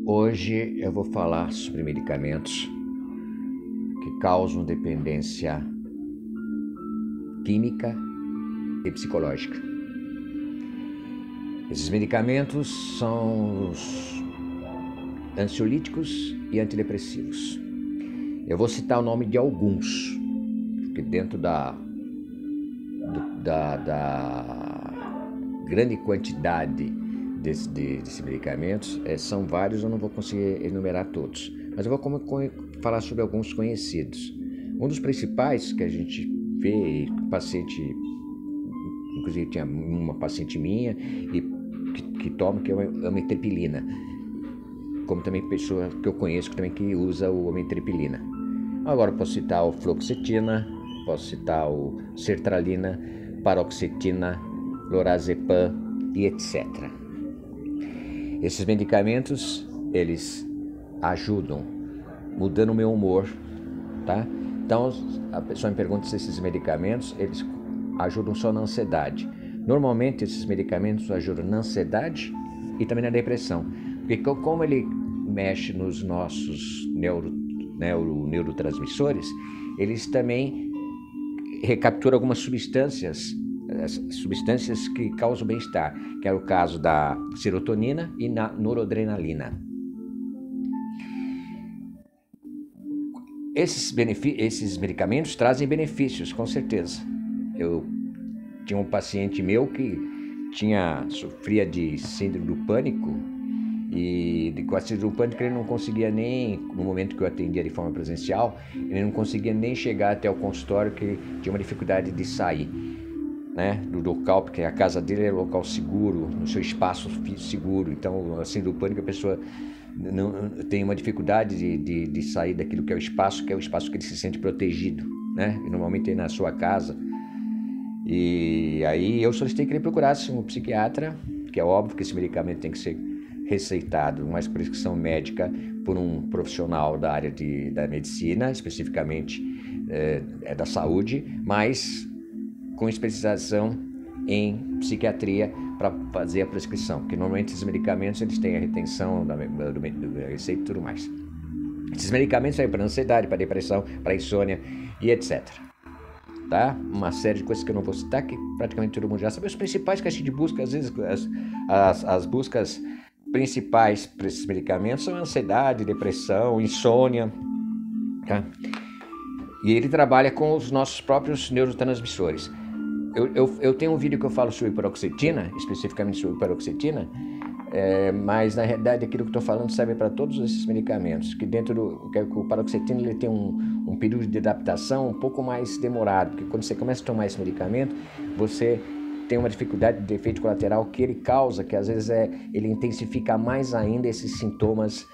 Hoje eu vou falar sobre medicamentos que causam dependência química e psicológica. Esses medicamentos são os ansiolíticos e antidepressivos. Eu vou citar o nome de alguns, que dentro da grande quantidade desses medicamentos, são vários, eu não vou conseguir enumerar todos, mas eu vou falar sobre alguns conhecidos. Um dos principais que a gente vê, paciente, inclusive tinha uma paciente minha que toma, que é a amitriptilina, como também pessoa que eu conheço que usa o amitriptilina. Agora eu posso citar o fluoxetina, posso citar o sertralina, paroxetina, lorazepam e etc. Esses medicamentos, eles ajudam mudando o meu humor, tá? Então, a pessoa me pergunta se esses medicamentos, eles ajudam só na ansiedade. Normalmente, esses medicamentos ajudam na ansiedade e também na depressão. Porque como ele mexe nos nossos neurotransmissores, eles também recapturam algumas substâncias que causam bem-estar, que é o caso da serotonina e na noradrenalina. Esses medicamentos trazem benefícios, com certeza. Eu tinha um paciente meu que sofria de síndrome do pânico, e com a síndrome do pânico ele não conseguia nem, no momento que eu atendia de forma presencial, ele não conseguia nem chegar até o consultório, que tinha uma dificuldade de sair, né, do local, porque a casa dele é um local seguro, no seu espaço seguro. Então, assim, do pânico, a pessoa não tem uma dificuldade de sair daquilo que é o espaço que ele se sente protegido, né, e normalmente é na sua casa. E aí eu solicitei que ele procurasse um psiquiatra, que é óbvio que esse medicamento tem que ser receitado, uma prescrição médica por um profissional da área da medicina, especificamente da saúde, mas com especialização em psiquiatria para fazer a prescrição, porque normalmente esses medicamentos eles têm a retenção da receita e tudo mais. Esses medicamentos servem para ansiedade, para depressão, para insônia e etc. Tá? Uma série de coisas que eu não vou citar, que praticamente todo mundo já sabe. Os principais que a gente busca, às vezes, as buscas principais para esses medicamentos são ansiedade, depressão, insônia, tá? E ele trabalha com os nossos próprios neurotransmissores. Eu tenho um vídeo que eu falo sobre paroxetina, especificamente sobre paroxetina, mas na realidade aquilo que eu estou falando serve para todos esses medicamentos, que o paroxetina ele tem um período de adaptação um pouco mais demorado, porque quando você começa a tomar esse medicamento, você tem uma dificuldade de efeito colateral que ele causa, que às vezes ele intensifica mais ainda esses sintomas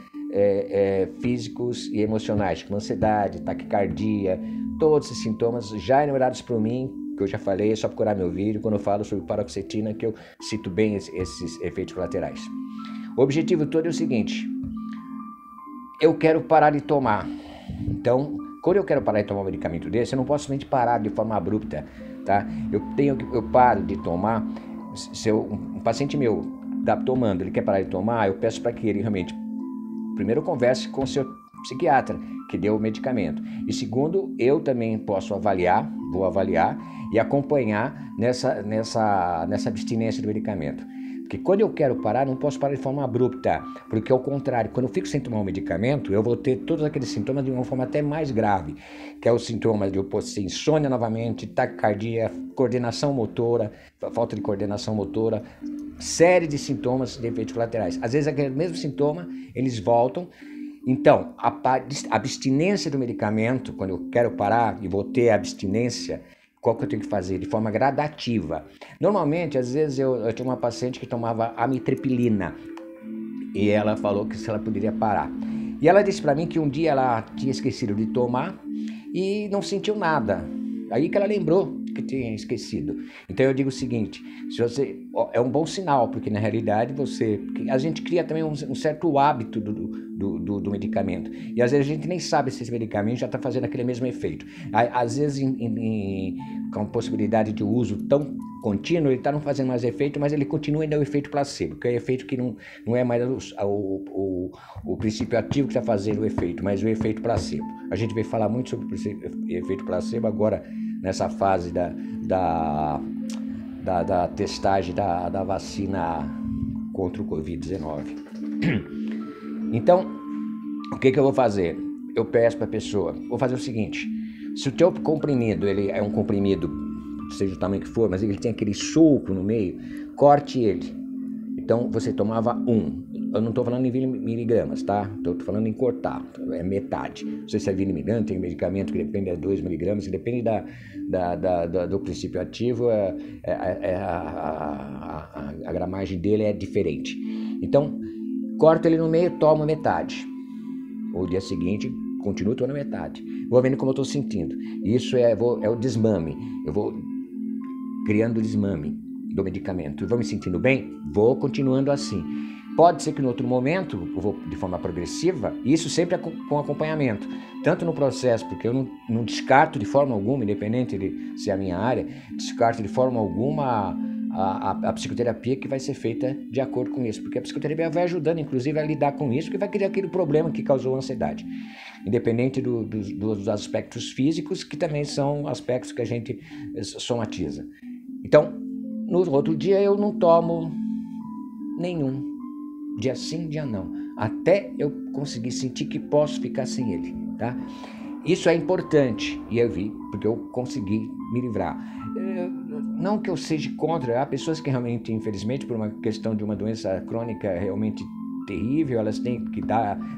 físicos e emocionais, como ansiedade, taquicardia, todos esses sintomas já enumerados por mim, que eu já falei, é só procurar meu vídeo quando eu falo sobre paroxetina, que eu cito bem esses efeitos colaterais. O objetivo todo é o seguinte: eu quero parar de tomar. Então, quando eu quero parar de tomar um medicamento desse, eu não posso simplesmente parar de forma abrupta, tá? Eu paro de tomar. Se um paciente meu está tomando, ele quer parar de tomar, eu peço para que ele realmente, primeiro, converse com o seu psiquiatra que deu o medicamento, e segundo, eu também posso vou avaliar e acompanhar nessa abstinência do medicamento. Porque quando eu quero parar, não posso parar de forma abrupta, porque ao contrário, quando eu fico sem tomar um medicamento, eu vou ter todos aqueles sintomas de uma forma até mais grave, que é os sintomas de eu possuir insônia novamente, taquicardia, coordenação motora, falta de coordenação motora, série de sintomas de efeitos colaterais. Às vezes aquele mesmo sintoma, eles voltam. Então, a abstinência do medicamento, quando eu quero parar e vou ter a abstinência, qual que eu tenho que fazer? De forma gradativa. Normalmente, às vezes, eu tinha uma paciente que tomava amitriptilina e ela falou que se ela poderia parar. E ela disse para mim que um dia ela tinha esquecido de tomar e não sentiu nada. Aí que ela lembrou que tenha esquecido. Então eu digo o seguinte, se você, é um bom sinal, porque na realidade a gente cria também um certo hábito do medicamento, e às vezes a gente nem sabe se esse medicamento já está fazendo aquele mesmo efeito. Às vezes com possibilidade de uso tão contínuo, ele está não fazendo mais efeito, mas ele continua ainda o efeito placebo, que é efeito que não é mais o princípio ativo que está fazendo o efeito, mas o efeito placebo. A gente vai falar muito sobre o efeito placebo agora, nessa fase da testagem da vacina contra o Covid-19. Então, o que eu vou fazer? Eu peço para a pessoa, vou fazer o seguinte, se o teu comprimido, ele é um comprimido, seja o tamanho que for, mas ele tem aquele suco no meio, corte ele. Então, você tomava eu não estou falando em miligramas, tá? Estou falando em cortar, é metade. Não sei se é miligramas, tem medicamento que depende de 2 miligramas, que depende do princípio ativo, a gramagem dele é diferente. Então, corta ele no meio, toma metade. O dia seguinte, continuo tomando metade. Vou vendo como eu estou sentindo. Isso é o desmame. Eu vou criando o desmame do medicamento. Eu vou me sentindo bem? Vou continuando assim. Pode ser que no outro momento, eu vou de forma progressiva, isso sempre com acompanhamento. Tanto no processo, porque eu não descarto de forma alguma, independente de ser a minha área, descarto de forma alguma a psicoterapia que vai ser feita de acordo com isso. Porque a psicoterapia vai ajudando, inclusive, a lidar com isso, que vai criar aquele problema que causou a ansiedade. Independente dos aspectos físicos, que também são aspectos que a gente somatiza. Então, no outro dia eu não tomo nenhum. Dia sim, dia não. Até eu conseguir sentir que posso ficar sem ele, tá? Isso é importante. E eu vi, porque eu consegui me livrar. Não que eu seja contra. Há pessoas que realmente, infelizmente, por uma questão de uma doença crônica realmente terrível, elas têm que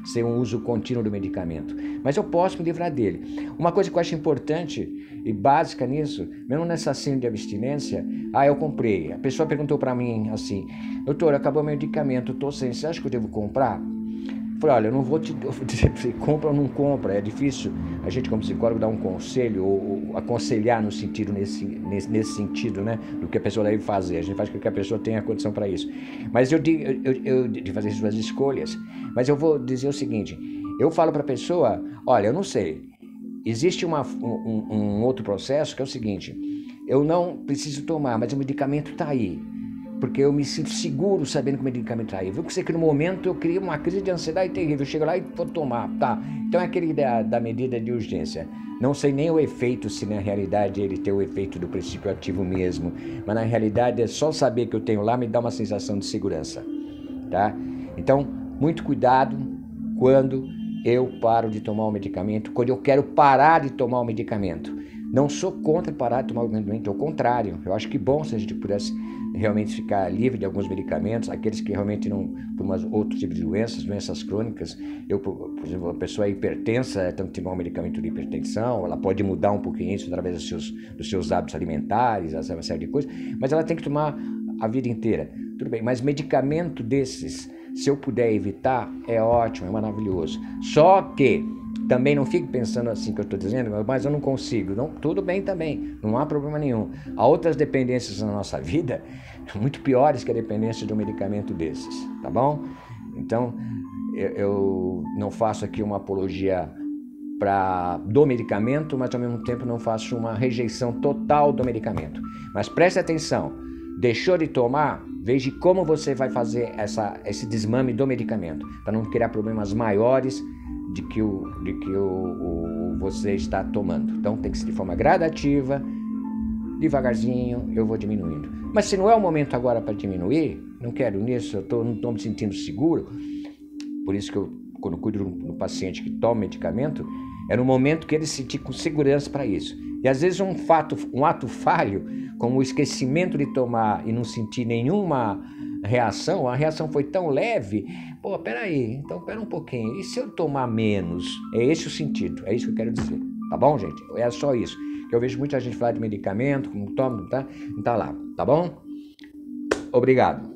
ser um uso contínuo do medicamento. Mas eu posso me livrar dele. Uma coisa que eu acho importante e básica nisso, mesmo nessa síndrome de abstinência, eu comprei. A pessoa perguntou para mim assim, doutor, acabou meu medicamento, eu tô sem, você acha que eu devo comprar? Eu falei, olha, eu não vou te dizer se compra ou não compra, é difícil a gente como psicólogo dar um conselho ou aconselhar no sentido, nesse sentido, né, do que a pessoa deve fazer. A gente faz com que a pessoa tenha condição para isso. Mas eu digo, de fazer suas escolhas, mas eu vou dizer o seguinte, eu falo para a pessoa, olha, eu não sei, existe um outro processo que é o seguinte, eu não preciso tomar, mas o medicamento está aí. Porque eu me sinto seguro sabendo que o medicamento está aí. Viu que no momento eu crio uma crise de ansiedade terrível. Eu chego lá e vou tomar, tá? Então é aquele da medida de urgência. Não sei nem o efeito, se na realidade ele tem o efeito do princípio ativo mesmo. Mas na realidade é só saber que eu tenho lá me dá uma sensação de segurança, tá? Então, muito cuidado quando eu paro de tomar o medicamento, quando eu quero parar de tomar o medicamento. Não sou contra parar de tomar o medicamento, ao contrário. Eu acho que bom se a gente pudesse realmente ficar livre de alguns medicamentos, aqueles que realmente não, por outros tipos de doenças crônicas. Por exemplo, a pessoa é hipertensa, tem que tomar um medicamento de hipertensão, ela pode mudar um pouquinho isso através dos seus hábitos alimentares, essa série de coisas, mas ela tem que tomar a vida inteira. Tudo bem, mas medicamento desses, se eu puder evitar, é ótimo, é maravilhoso. Só que também não fique pensando assim que eu estou dizendo, mas eu não consigo. Não, tudo bem também, não há problema nenhum. Há outras dependências na nossa vida muito piores que a dependência de um medicamento desses, tá bom? Então, eu não faço aqui uma apologia do medicamento, mas ao mesmo tempo não faço uma rejeição total do medicamento. Mas preste atenção, deixou de tomar, veja como você vai fazer esse desmame do medicamento, para não criar problemas maiores de que você está tomando. Então tem que ser de forma gradativa, devagarzinho, eu vou diminuindo. Mas se não é o momento agora para diminuir, não quero nisso, não estou me sentindo seguro, por isso que eu, quando cuido do paciente que toma medicamento, é no momento que ele se sentir com segurança para isso. E às vezes um ato falho, como o esquecimento de tomar e não sentir nenhuma reação, a reação foi tão leve, peraí, então pera um pouquinho, e se eu tomar menos? É esse o sentido, é isso que eu quero dizer, tá bom, gente? É só isso, que eu vejo muita gente falar de medicamento, como toma, não tá lá, tá bom? Obrigado.